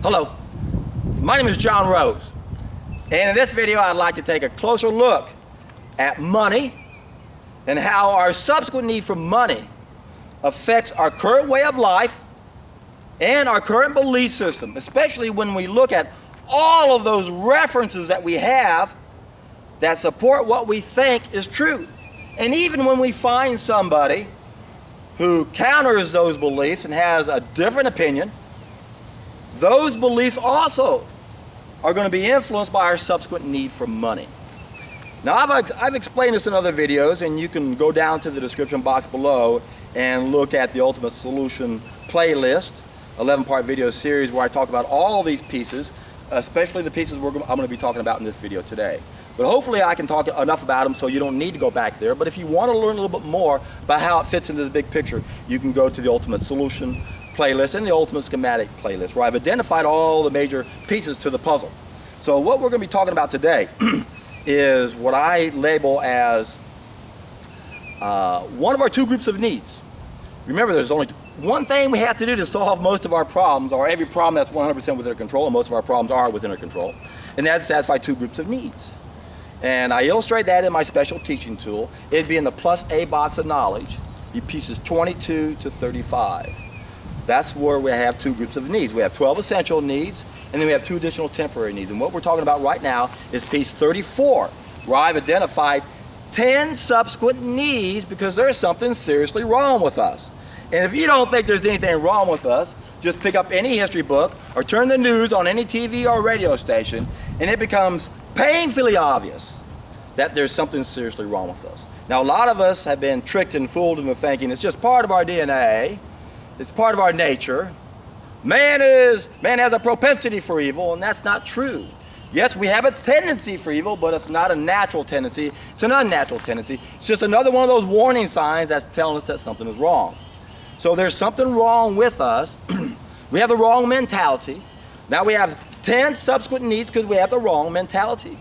Hello, my name is John Rose, and in this video I'd like to take a closer look at money and how our subsequent need for money affects our current way of life and our current belief system, especially when we look at all of those references that we have that support what we think is true. And even when we find somebody who counters those beliefs and has a different opinion, those beliefs also are going to be influenced by our subsequent need for money. Now, I've explained this in other videos, and you can go down to the description box below and look at the Ultimate Solution playlist, 11-part video series where I talk about all these pieces, especially the pieces I'm going to be talking about in this video today. But hopefully I can talk enough about them so you don't need to go back there. But if you want to learn a little bit more about how it fits into the big picture, you can go to the Ultimate Solution playlist and the Ultimate Schematic playlist, where I've identified all the major pieces to the puzzle. So what we're going to be talking about today is what I label as one of our two groups of needs. Remember, there's only one thing we have to do to solve most of our problems, or every problem that's 100% within our control, and most of our problems are within our control, and that's satisfy two groups of needs. And I illustrate that in my special teaching tool. It'd be in the plus A box of knowledge, pieces 22 to 35. That's where we have two groups of needs. We have 12 essential needs, and then we have 2 additional temporary needs. And what we're talking about right now is piece 34, where I've identified 10 subsequent needs because there's something seriously wrong with us. And if you don't think there's anything wrong with us, just pick up any history book or turn the news on any TV or radio station, and it becomes painfully obvious that there's something seriously wrong with us. Now, a lot of us have been tricked and fooled into thinking it's just part of our DNA. It's part of our nature. Man has a propensity for evil, and that's not true. Yes, we have a tendency for evil, but it's not a natural tendency. It's an unnatural tendency. It's just another one of those warning signs that's telling us that something is wrong. So there's something wrong with us. We have the wrong mentality. Now we have 10 subsequent needs because we have the wrong mentality.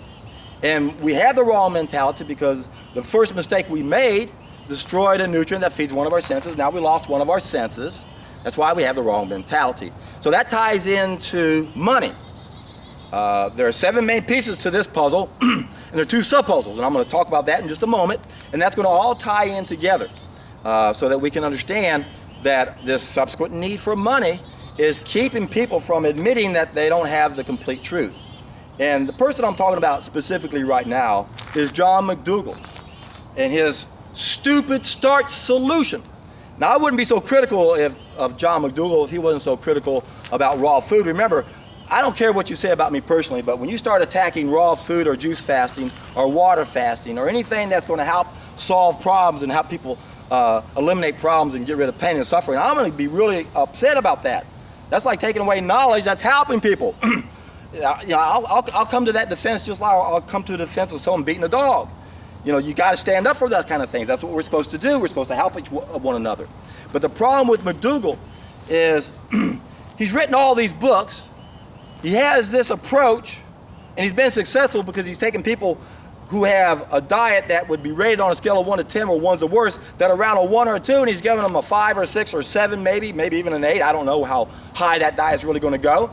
And we have the wrong mentality because the first mistake we made destroyed a nutrient that feeds one of our senses. Now we lost one of our senses. That's why we have the wrong mentality. So that ties into money. There are 7 main pieces to this puzzle, and there are 2 sub-puzzles, and I'm going to talk about that in just a moment. And that's going to all tie in together so that we can understand that this subsequent need for money is keeping people from admitting that they don't have the complete truth. And the person I'm talking about specifically right now is John McDougall and his stupid starch solution. Now, I wouldn't be so critical of John McDougall if he wasn't so critical about raw food. Remember, I don't care what you say about me personally, but when you start attacking raw food or juice fasting or water fasting or anything that's going to help solve problems and help people eliminate problems and get rid of pain and suffering, I'm going to be really upset about that. That's like taking away knowledge that's helping people. I'll come to that defense just like I'll come to the defense of someone beating a dog. You got to stand up for that kind of thing. That's what we're supposed to do. We're supposed to help one another. But the problem with McDougall is he's written all these books. He has this approach, and he's been successful because he's taken people who have a diet that would be rated on a scale of 1 to 10, where 1's the worst, that are around a 1 or a 2, and he's given them a 5 or 6 or 7, maybe even an 8. I don't know how high that diet's really going to go.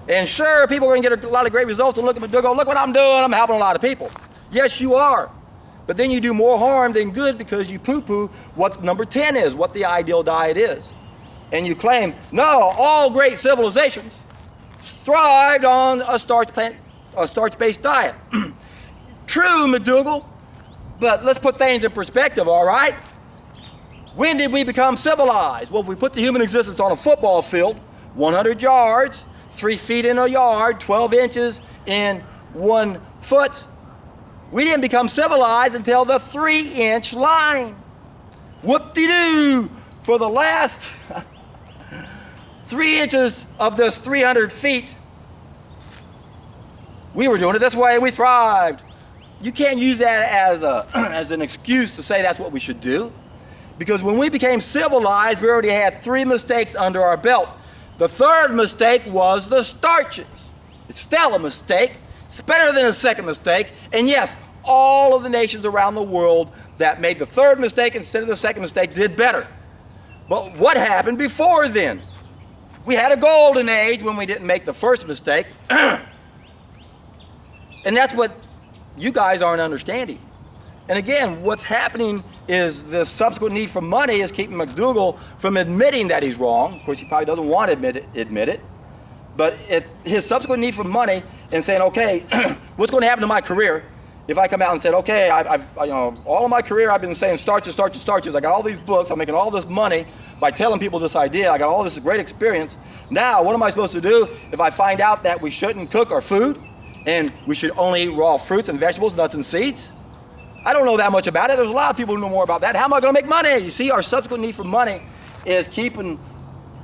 And sure, people are going to get a lot of great results and look at McDougall, look what I'm doing, I'm helping a lot of people. Yes, you are. But then you do more harm than good because you poo-poo what number 10 is, what the ideal diet is. And you claim, no, all great civilizations thrived on a starch-based diet. True, McDougall, but let's put things in perspective, all right? When did we become civilized? Well, if we put the human existence on a football field, 100 yards, 3 feet in a yard, 12 inches in 1 foot, we didn't become civilized until the 3-inch line. Whoop-de-doo! For the last 3 inches of this 300 feet, we were doing it this way, we thrived. You can't use that as an excuse to say that's what we should do. Because when we became civilized, we already had 3 mistakes under our belt. The 3rd mistake was the starches. It's still a mistake. It's better than a 2nd mistake. And yes, all of the nations around the world that made the 3rd mistake instead of the 2nd mistake did better. But what happened before then? We had a golden age when we didn't make the first mistake. And that's what you guys aren't understanding. And again, what's happening is the subsequent need for money is keeping McDougall from admitting that he's wrong. Of course, he probably doesn't want to admit it. But his subsequent need for money and saying, okay, what's going to happen to my career if I come out and said, okay, all of my career I've been saying starches, starches, starches. I got all these books. I'm making all this money by telling people this idea. I got all this great experience. Now, what am I supposed to do if I find out that we shouldn't cook our food and we should only eat raw fruits and vegetables, nuts and seeds? I don't know that much about it. There's a lot of people who know more about that. How am I going to make money? You see, our subsequent need for money is keeping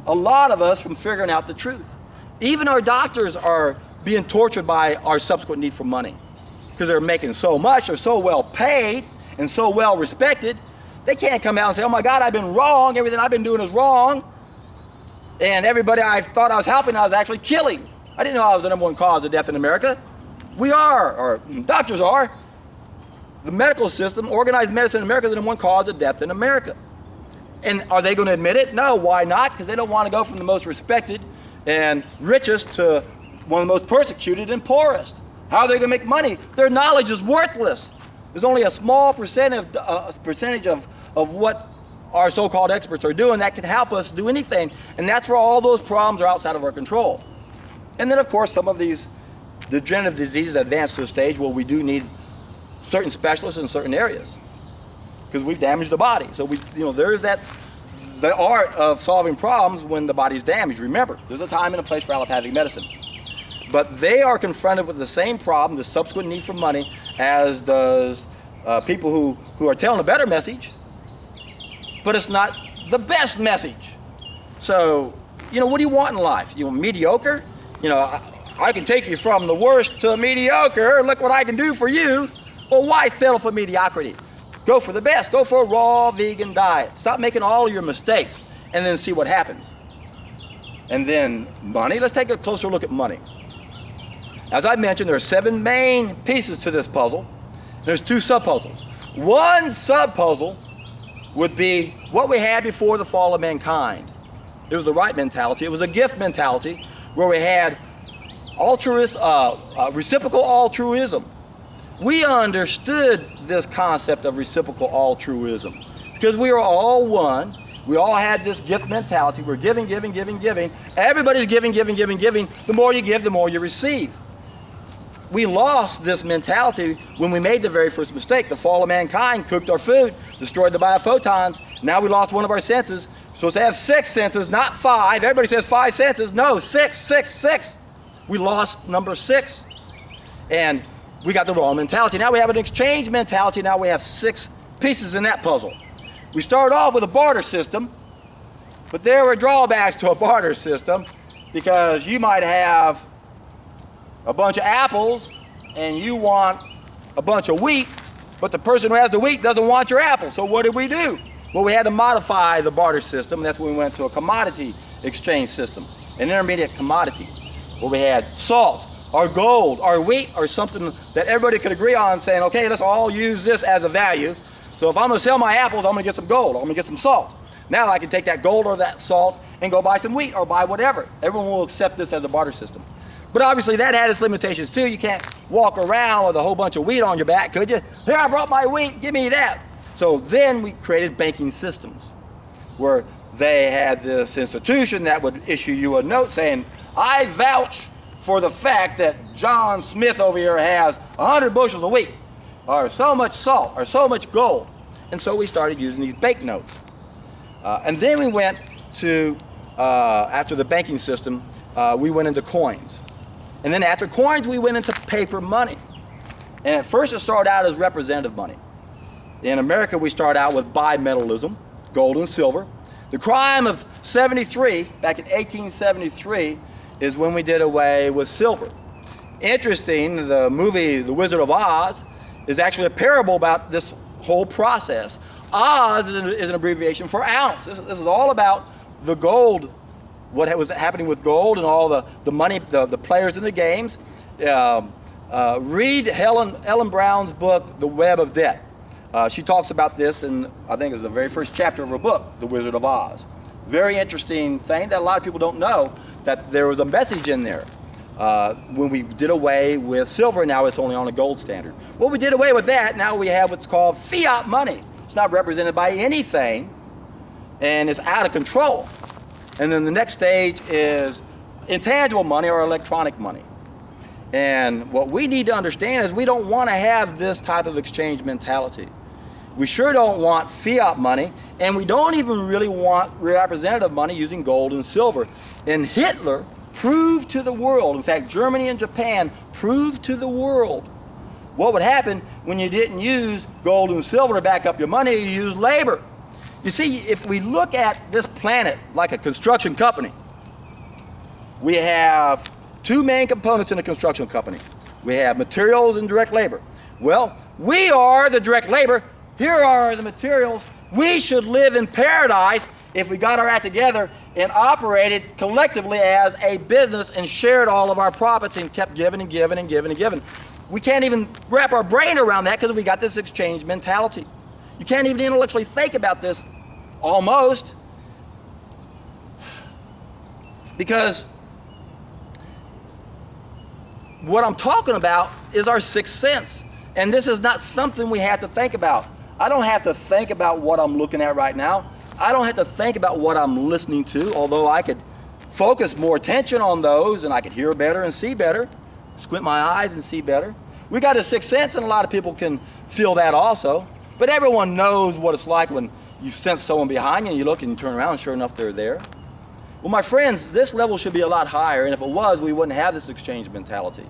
a lot of us from figuring out the truth. Even our doctors are being tortured by our subsequent need for money because they're making so much, they're so well paid and so well respected. They can't come out and say, oh my God, I've been wrong. Everything I've been doing is wrong. And everybody I thought I was helping, I was actually killing. I didn't know I was the #1 cause of death in America. We are, or doctors are. The medical system, organized medicine in America, is the #1 cause of death in America. And are they going to admit it? No, why not? Because they don't want to go from the most respected and richest to one of the most persecuted and poorest. How are they going to make money? Their knowledge is worthless. There's only a small percentage of what our so-called experts are doing that can help us do anything. And that's where all those problems are outside of our control. And then, of course, some of these degenerative diseases advance to a stage where we do need certain specialists in certain areas because we've damaged the body. So there is the art of solving problems when the body's damaged. Remember, there's a time and a place for allopathic medicine. But they are confronted with the same problem, the subsequent need for money, as does people who are telling a better message, but it's not the best message. So, what do you want in life? You want mediocre? I can take you from the worst to mediocre. Look what I can do for you. Well, why settle for mediocrity? Go for the best. Go for a raw vegan diet. Stop making all of your mistakes and then see what happens. And then money. Let's take a closer look at money. As I mentioned, there are 7 main pieces to this puzzle. There's 2 sub-puzzles. One sub-puzzle would be what we had before the fall of mankind. It was the right mentality. It was a gift mentality where we had reciprocal altruism. We understood this concept of reciprocal altruism because we were all one. We all had this gift mentality. We're giving, giving, giving, giving. Everybody's giving, giving, giving, giving. The more you give, the more you receive. We lost this mentality when we made the very first mistake. The fall of mankind cooked our food, destroyed the biophotons. Now we lost one of our senses. We're supposed to have 6 senses, not 5. Everybody says 5 senses. No, 6, 6, 6. We lost number 6. And we got the wrong mentality. Now we have an exchange mentality. Now we have 6 pieces in that puzzle. We started off with a barter system, but there were drawbacks to a barter system because you might have a bunch of apples and you want a bunch of wheat, but the person who has the wheat doesn't want your apple. So what did we do? Well, we had to modify the barter system. That's when we went to a commodity exchange system, an intermediate commodity, where we had salt, or gold, or wheat, or something that everybody could agree on, saying, okay, let's all use this as a value. So if I'm going to sell my apples, I'm going to get some gold, I'm going to get some salt. Now I can take that gold or that salt and go buy some wheat or buy whatever. Everyone will accept this as a barter system. But obviously that had its limitations too. You can't walk around with a whole bunch of wheat on your back, could you? Here, I brought my wheat, give me that. So then we created banking systems where they had this institution that would issue you a note saying, I vouch for the fact that John Smith over here has 100 bushels of wheat, or so much salt, or so much gold. And so we started using these banknotes. And then we went to, after the banking system, we went into coins. And then after coins, we went into paper money. And at first it started out as representative money. In America, we started out with bimetallism, gold and silver. The crime of 73, back in 1873, is when we did away with silver. Interesting, the movie The Wizard of Oz is actually a parable about this whole process. Oz is an abbreviation for ounce. This is all about the gold, what was happening with gold and all the money, the players in the games. Read Ellen Brown's book, The Web of Debt. She talks about this in, I think it was the very first chapter of her book, The Wizard of Oz. Very interesting thing that a lot of people don't know, that there was a message in there. When we did away with silver, now it's only on a gold standard. Well, we did away with that. Now we have what's called fiat money. It's not represented by anything, and it's out of control. And then the next stage is intangible money or electronic money. And what we need to understand is we don't want to have this type of exchange mentality. We sure don't want fiat money, and we don't even really want representative money using gold and silver. And Hitler proved to the world, in fact, Germany and Japan proved to the world what would happen when you didn't use gold and silver to back up your money, you used labor. You see, if we look at this planet like a construction company, we have two main components in a construction company. We have materials and direct labor. Well, we are the direct labor. Here are the materials. We should live in paradise if we got our act together and operated collectively as a business and shared all of our profits and kept giving and giving and giving and giving. We can't even wrap our brain around that because we got this exchange mentality. You can't even intellectually think about this, almost, because what I'm talking about is our sixth sense. And this is not something we have to think about. I don't have to think about what I'm looking at right now. I don't have to think about what I'm listening to, although I could focus more attention on those and I could hear better and see better, squint my eyes and see better. We got a sixth sense, and a lot of people can feel that also. But everyone knows what it's like when you sense someone behind you and you look and you turn around and sure enough they're there. Well, my friends, this level should be a lot higher, and if it was, we wouldn't have this exchange mentality.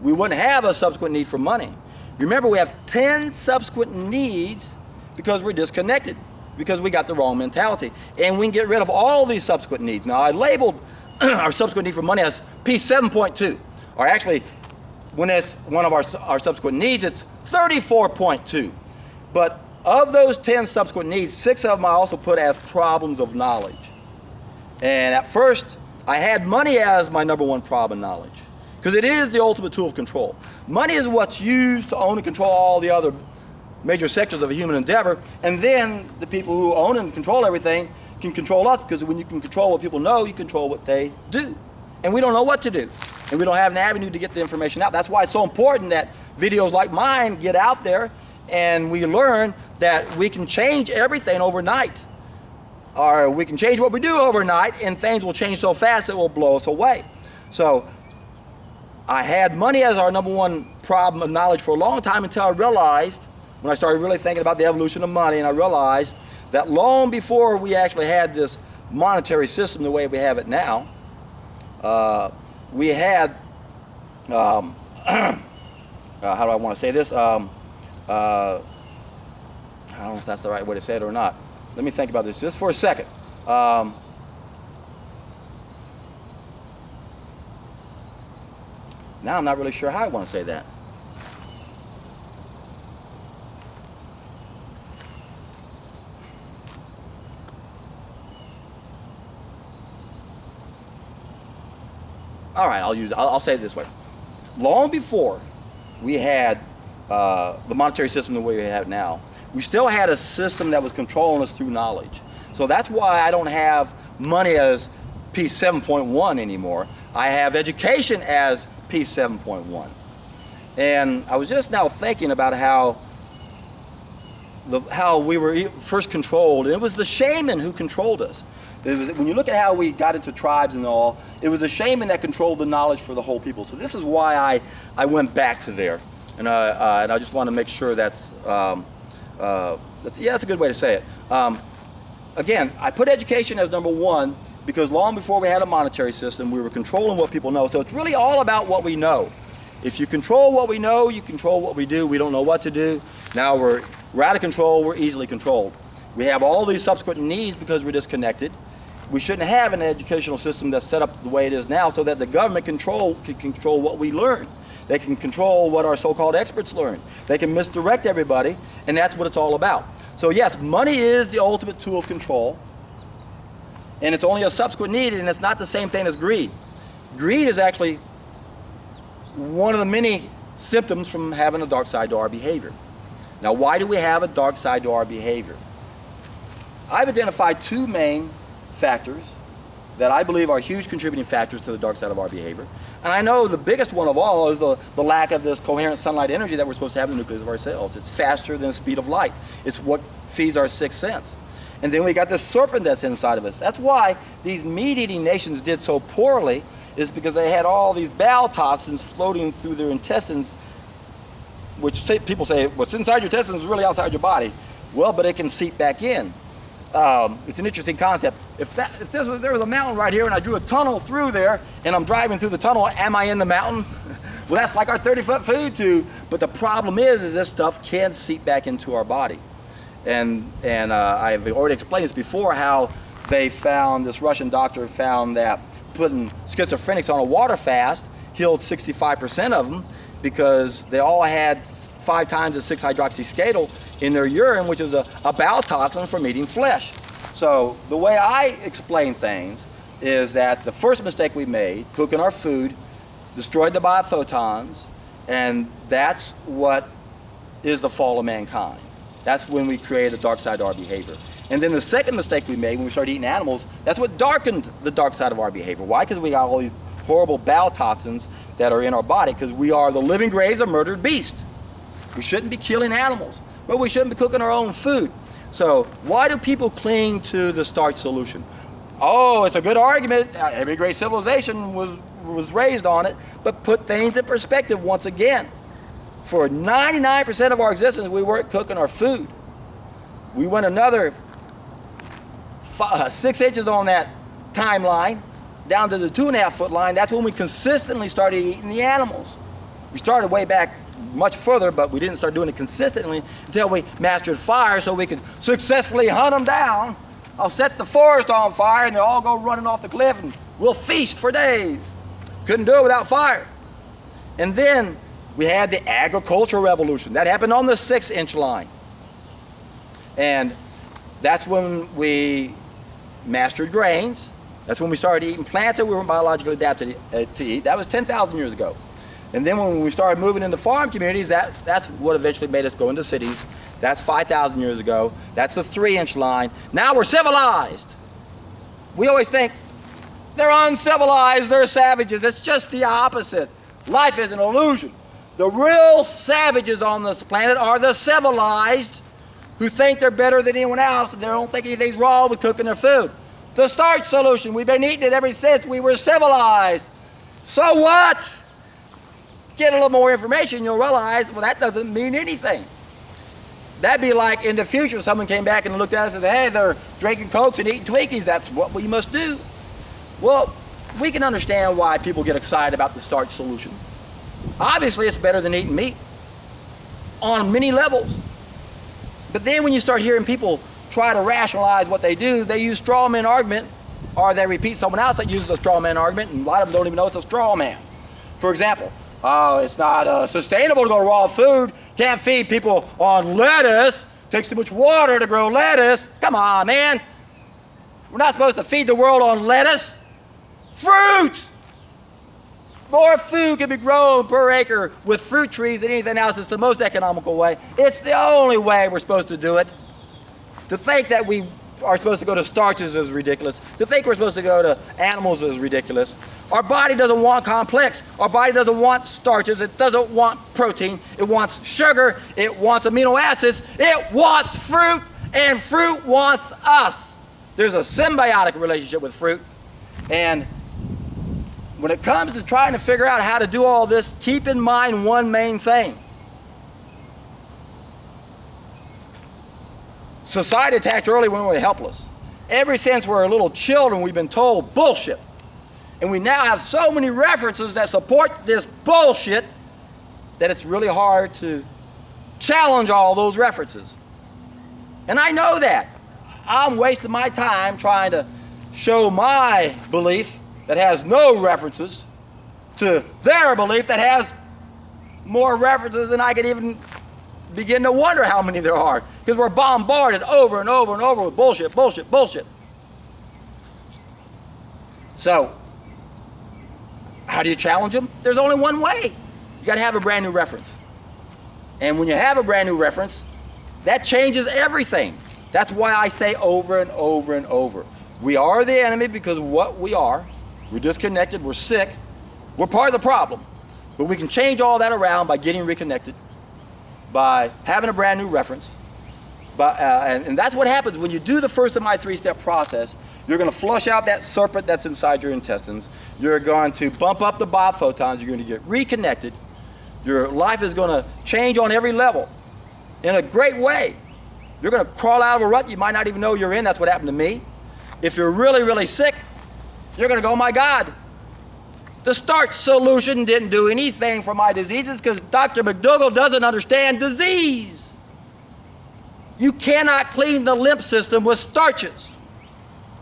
We wouldn't have a subsequent need for money. Remember, we have 10 subsequent needs because we're disconnected, because we got the wrong mentality. And we can get rid of all these subsequent needs. Now, I labeled our subsequent need for money as P7.2, or actually, when it's one of our subsequent needs, it's 34.2. But of those 10 subsequent needs, 6 of them I also put as problems of knowledge. And at first, I had money as my number one problem of knowledge, because it is the ultimate tool of control. Money is what's used to own and control all the other major sectors of a human endeavor, and then the people who own and control everything can control us, because when you can control what people know, you control what they do. And we don't know what to do, and we don't have an avenue to get the information out. That's why it's so important that videos like mine get out there, and we learn that we can change everything overnight, or we can change what we do overnight, and things will change so fast it will blow us away. So I had money as our number one problem of knowledge for a long time, until I realized, when I started really thinking about the evolution of money, and I realized that long before we actually had this monetary system the way we have it now, we had, how do I want to say this? I don't know if that's the right way to say it or not. Let me think about this just for a second. Now I'm not really sure how I want to say that. All right, I'll say it this way. Long before we had the monetary system the way we have it now, we still had a system that was controlling us through knowledge. So that's why I don't have money as P7.1 anymore. I have education as P7.1. And I was just now thinking about how we were first controlled. And it was the shaman who controlled us. When you look at how we got into tribes and all, it was the shaman that controlled the knowledge for the whole people. So this is why I went back to there. And I just want to make sure that's a good way to say it. Again, I put education as number one because long before we had a monetary system, we were controlling what people know. So it's really all about what we know. If you control what we know, you control what we do. We don't know what to do. Now we're out of control. We're easily controlled. We have all these subsequent needs because we're disconnected. We shouldn't have an educational system that's set up the way it is now so that the government can control what we learn. They can control what our so-called experts learn. They can misdirect everybody, and that's what it's all about. So yes, money is the ultimate tool of control, and it's only a subsequent need, and it's not the same thing as greed. Greed is actually one of the many symptoms from having a dark side to our behavior. Now, why do we have a dark side to our behavior? I've identified two main factors that I believe are huge contributing factors to the dark side of our behavior. And I know the biggest one of all is the lack of this coherent sunlight energy that we're supposed to have in the nucleus of our cells. It's faster than the speed of light. It's what feeds our sixth sense. And then we got this serpent that's inside of us. That's why these meat-eating nations did so poorly, is because they had all these bile toxins floating through their intestines, which people say, what's inside your intestines is really outside your body. Well, but it can seep back in. It's an interesting concept. If there was a mountain right here and I drew a tunnel through there and I'm driving through the tunnel, am I in the mountain? Well, that's like our 30-foot food tube. But the problem is this stuff can seep back into our body. And I've already explained this before, how this Russian doctor found that putting schizophrenics on a water fast healed 65% of them, because they all had 5 times the 6-hydroxyskatal in their urine, which is a bile toxin from eating flesh. So the way I explain things is that the first mistake we made, cooking our food, destroyed the biophotons, and that's what is the fall of mankind. That's when we create a dark side to our behavior. And then the second mistake we made when we started eating animals, that's what darkened the dark side of our behavior. Why? Because we got all these horrible bile toxins that are in our body, because we are the living graves of murdered beasts. We shouldn't be killing animals, but we shouldn't be cooking our own food. So why do people cling to the starch solution? Oh, it's a good argument. Every great civilization was raised on it, but put things in perspective once again. For 99% of our existence, we weren't cooking our food. We went another 6 inches on that timeline, down to the 2.5-foot line. That's when we consistently started eating the animals. We started way back much further, but we didn't start doing it consistently until we mastered fire, so we could successfully hunt them down. I'll set the forest on fire and they'll all go running off the cliff and we'll feast for days. Couldn't do it without fire. And then we had the agricultural revolution. That happened on the 6-inch line. And that's when we mastered grains. That's when we started eating plants that we weren't biologically adapted to eat. That was 10,000 years ago. And then when we started moving into farm communities, that's what eventually made us go into cities. That's 5,000 years ago. That's the 3-inch line. Now we're civilized. We always think they're uncivilized, they're savages. It's just the opposite. Life is an illusion. The real savages on this planet are the civilized, who think they're better than anyone else and they don't think anything's wrong with cooking their food. The starch solution, we've been eating it ever since we were civilized. So what? Get a little more information, you'll realize, well, that doesn't mean anything. That'd be like in the future, someone came back and looked at us and said, hey, they're drinking Cokes and eating Twinkies. That's what we must do. Well, we can understand why people get excited about the starch solution. Obviously, it's better than eating meat on many levels. But then when you start hearing people try to rationalize what they do, they use straw man argument, or they repeat someone else that uses a straw man argument, and a lot of them don't even know it's a straw man. For example, it's not sustainable to go raw food. Can't feed people on lettuce. Takes too much water to grow lettuce. Come on, man. We're not supposed to feed the world on lettuce. Fruit! More food can be grown per acre with fruit trees than anything else. It's the most economical way. It's the only way we're supposed to do it. To think that we are supposed to go to starches is ridiculous. To think we're supposed to go to animals is ridiculous. Our body doesn't want complex. Our body doesn't want starches. It doesn't want protein. It wants sugar. It wants amino acids. It wants fruit, and fruit wants us. There's a symbiotic relationship with fruit. And when it comes to trying to figure out how to do all this, keep in mind one main thing. Society attacked early when we were helpless. Ever since we're little children, we've been told bullshit. And we now have so many references that support this bullshit that it's really hard to challenge all those references. And I know that. I'm wasting my time trying to show my belief that has no references to their belief that has more references than I could even begin to wonder how many there are, because we're bombarded over and over and over with bullshit, bullshit, bullshit. So, how do you challenge them? There's only one way. You got to have a brand new reference. And when you have a brand new reference, that changes everything. That's why I say over and over and over. We are the enemy because of what we are. We're disconnected, we're sick. We're part of the problem. But we can change all that around by getting reconnected, by having a brand new reference. And that's what happens when you do the first of my three-step process. You're going to flush out that serpent that's inside your intestines. You're going to bump up the biophotons. You're going to get reconnected. Your life is going to change on every level in a great way. You're going to crawl out of a rut you might not even know you're in. That's what happened to me. If you're really, really sick, you're going to go, oh my God, the starch solution didn't do anything for my diseases because Dr. McDougall doesn't understand disease. You cannot clean the lymph system with starches.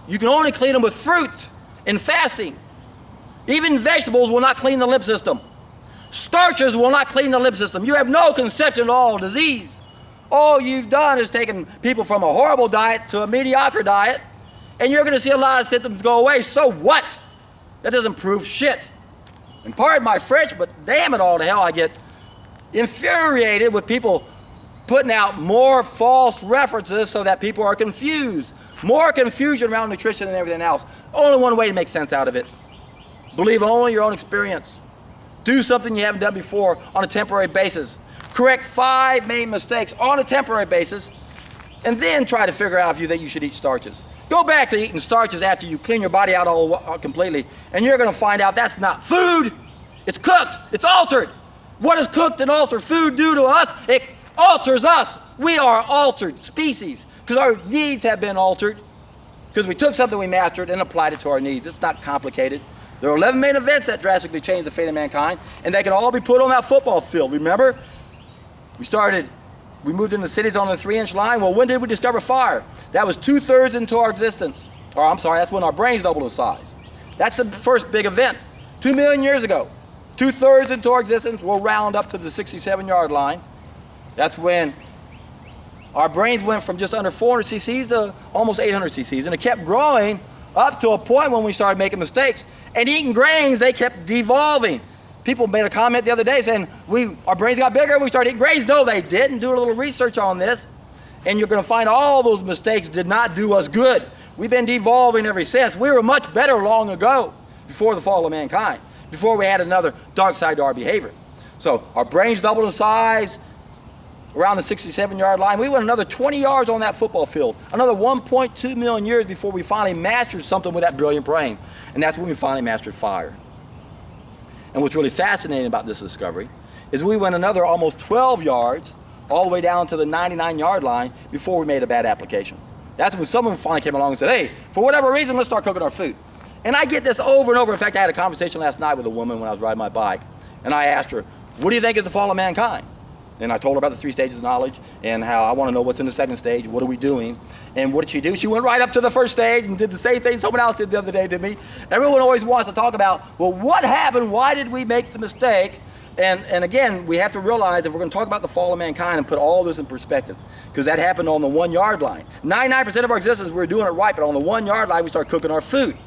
You can only clean them with fruit and fasting. Even vegetables will not clean the lymph system. Starches will not clean the lymph system. You have no conception of all disease. All you've done is taken people from a horrible diet to a mediocre diet, and you're going to see a lot of symptoms go away. So what? That doesn't prove shit. And pardon my French, but damn it all to hell, I get infuriated with people putting out more false references so that people are confused. More confusion around nutrition and everything else. Only one way to make sense out of it. Believe only your own experience. Do something you haven't done before on a temporary basis. Correct 5 main mistakes on a temporary basis, and then try to figure out if you think you should eat starches. Go back to eating starches after you clean your body out all completely, and you're going to find out that's not food. It's cooked. It's altered. What does cooked and altered food do to us? It alters us. We are altered species because our needs have been altered because we took something we mastered and applied it to our needs. It's not complicated. There are 11 main events that drastically changed the fate of mankind, and they can all be put on that football field. Remember? We moved into cities on the 3-inch line. Well, when did we discover fire? That was 2/3 into our existence. Or I'm sorry, that's when our brains doubled in size. That's the first big event. 2 million years ago. 2/3 into our existence, we'll round up to the 67-yard line. That's when our brains went from just under 400 cc's to almost 800 cc's. And it kept growing up to a point when we started making mistakes. And eating grains, they kept devolving. People made a comment the other day saying, our brains got bigger, we started eating grains. No, they didn't. Do a little research on this, and you're going to find all those mistakes did not do us good. We've been devolving ever since. We were much better long ago, before the fall of mankind, before we had another dark side to our behavior. So our brains doubled in size around the 67-yard line. We went another 20 yards on that football field, another 1.2 million years before we finally mastered something with that brilliant brain. And that's when we finally mastered fire. And what's really fascinating about this discovery is we went another almost 12 yards all the way down to the 99-yard line before we made a bad application. That's when someone finally came along and said, hey, for whatever reason, let's start cooking our food. And I get this over and over. In fact, I had a conversation last night with a woman when I was riding my bike, and I asked her, what do you think is the fall of mankind? And I told her about the 3 stages of knowledge and how I want to know what's in the second stage, what are we doing? And what did she do? She went right up to the first stage and did the same thing someone else did the other day to me. Everyone always wants to talk about, well, what happened? Why did we make the mistake? And again, we have to realize if we're going to talk about the fall of mankind and put all this in perspective, because that happened on the 1-yard line. 99% of our existence, we were doing it right, but on the 1-yard line, we started cooking our food.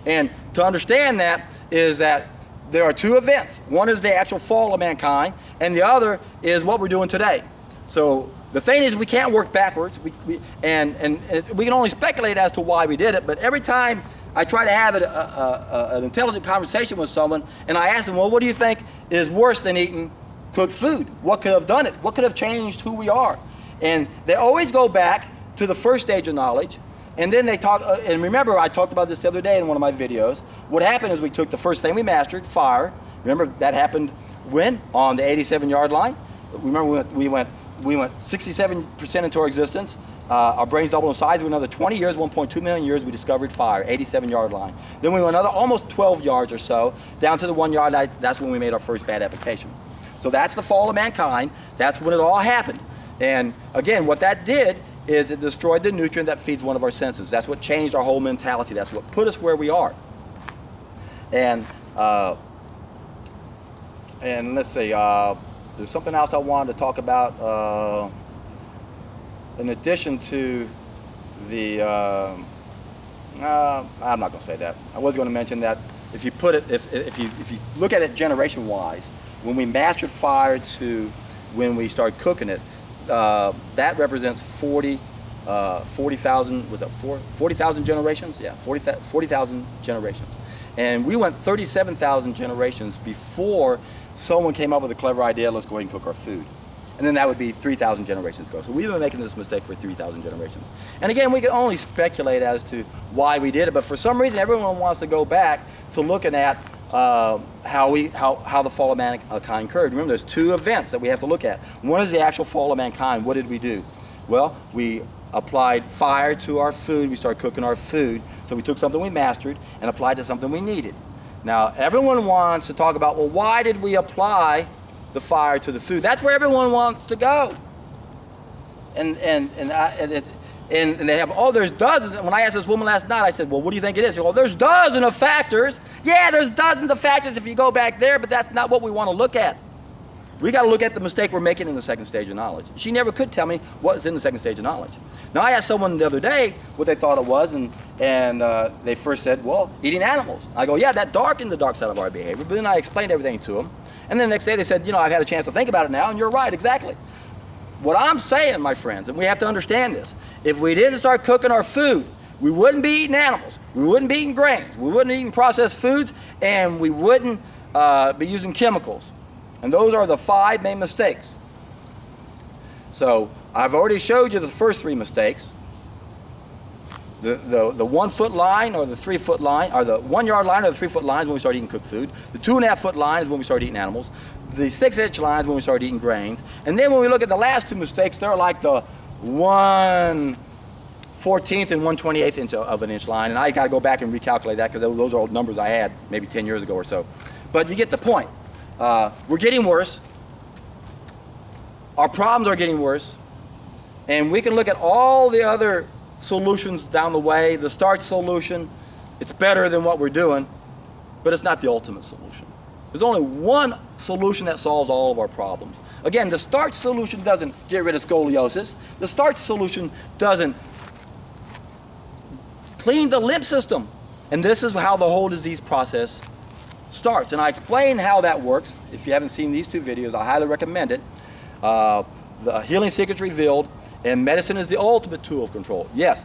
And to understand that is that there are 2 events. One is the actual fall of mankind, and the other is what we're doing today. So the thing is, we can't work backwards, and we can only speculate as to why we did it, but every time I try to have an intelligent conversation with someone, and I ask them, well, what do you think is worse than eating cooked food? What could have done it? What could have changed who we are? And they always go back to the first stage of knowledge, and then they talk, and remember, I talked about this the other day in one of my videos. What happened is we took the first thing we mastered, fire. Remember, that happened when? On the 87-yard line. Remember, we went 67% into our existence. Our brains doubled in size. We went another 20 years, 1.2 million years, we discovered fire, 87-yard line. Then we went another almost 12 yards or so, down to the 1-yard line. That's when we made our first bad application. So that's the fall of mankind. That's when it all happened. And again, what that did is it destroyed the nutrient that feeds one of our senses. That's what changed our whole mentality. That's what put us where we are. And let's see, there's something else I wanted to talk about. In addition to the, I'm not going to say that. I was going to mention that if you put it, if you look at it generation-wise, when we mastered fire to when we started cooking it, that represents 40 40,000, was it 40,000 generations? Yeah, 40,000 generations. And we went 37,000 generations before someone came up with a clever idea, let's go ahead and cook our food. And then that would be 3,000 generations ago. So we've been making this mistake for 3,000 generations. And again, we can only speculate as to why we did it, but for some reason everyone wants to go back to looking at how the fall of mankind occurred. Remember, there's two events that we have to look at. One is the actual fall of mankind. What did we do? Well, we applied fire to our food. We started cooking our food. So we took something we mastered and applied to something we needed. Now, everyone wants to talk about, well, why did we apply the fire to the food? That's where everyone wants to go. And they have, oh, there's dozens. When I asked this woman last night, I said, well, what do you think it is? She goes, well, there's dozens of factors. Yeah, there's dozens of factors if you go back there, but that's not what we want to look at. We got to look at the mistake we're making in the second stage of knowledge. She never could tell me what was in the second stage of knowledge. Now, I asked someone the other day what they thought it was, and they first said, well, eating animals. I go, yeah, that darkened the dark side of our behavior, but then I explained everything to them. And then the next day they said, you know, I've had a chance to think about it now, and you're right, exactly. What I'm saying, my friends, and we have to understand this, if we didn't start cooking our food, we wouldn't be eating animals, we wouldn't be eating grains, we wouldn't be eating processed foods, and we wouldn't be using chemicals. And those are the 5 main mistakes. So I've already showed you the first 3 mistakes. The 1 foot line or the 3 foot line, or the 1 yard line or the 3 foot line is when we start eating cooked food. The 2.5 foot line is when we start eating animals. The 6 inch line is when we start eating grains. And then when we look at the last 2 mistakes, they're like the 1/14 and 1/28 inch of an inch line. And I got to go back and recalculate that because those are old numbers I had maybe 10 years ago or so. But you get the point. We're getting worse. Our problems are getting worse. And we can look at all the other solutions down the way. The starch solution, it's better than what we're doing, but it's not the ultimate solution. There's only one solution that solves all of our problems. Again, the starch solution doesn't get rid of scoliosis. The starch solution doesn't clean the lymph system. And this is how the whole disease process starts. And I explain how that works. If you haven't seen these 2 videos, I highly recommend it. The Healing Secrets Revealed, and medicine is the ultimate tool of control. Yes,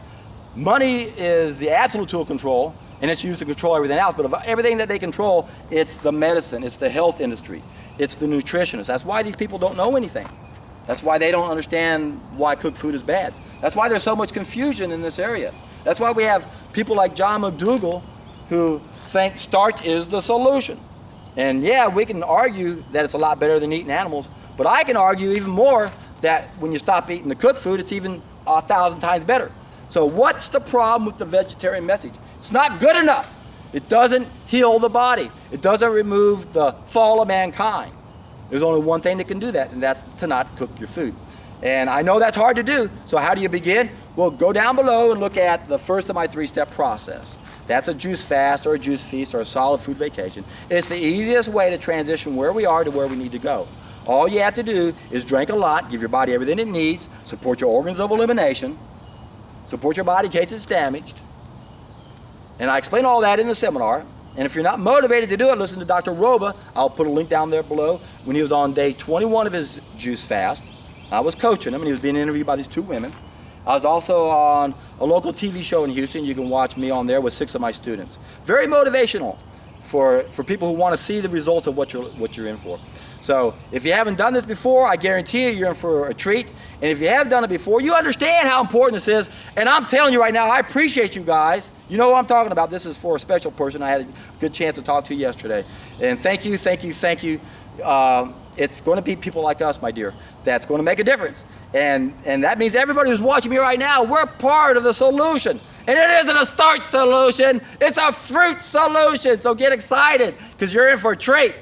money is the absolute tool of control, and it's used to control everything else, but of everything that they control, it's the medicine, it's the health industry, it's the nutritionists. That's why these people don't know anything. That's why they don't understand why cooked food is bad. That's why there's so much confusion in this area. That's why we have people like John McDougall who think starch is the solution. And yeah, we can argue that it's a lot better than eating animals, but I can argue even more that when you stop eating the cooked food, it's even 1,000 times better. So what's the problem with the vegetarian message? It's not good enough. It doesn't heal the body. It doesn't remove the fall of mankind. There's only one thing that can do that, and that's to not cook your food. And I know that's hard to do, so how do you begin? Well, go down below and look at the first of my 3-step process. That's a juice fast or a juice feast or a solid food vacation. It's the easiest way to transition where we are to where we need to go. All you have to do is drink a lot, give your body everything it needs, support your organs of elimination, support your body in case it's damaged. And I explain all that in the seminar. And if you're not motivated to do it, listen to Dr. Roba. I'll put a link down there below. When he was on day 21 of his juice fast, I was coaching him, and he was being interviewed by these 2 women. I was also on a local TV show in Houston. You can watch me on there with 6 of my students. Very motivational for people who want to see the results of what you're in for. So if you haven't done this before, I guarantee you, you're in for a treat. And if you have done it before, you understand how important this is. And I'm telling you right now, I appreciate you guys. You know what I'm talking about. This is for a special person I had a good chance to talk to yesterday. And thank you, thank you, thank you. It's going to be people like us, my dear, that's going to make a difference. And that means everybody who's watching me right now, we're part of the solution. And it isn't a starch solution, it's a fruit solution. So get excited, because you're in for a treat.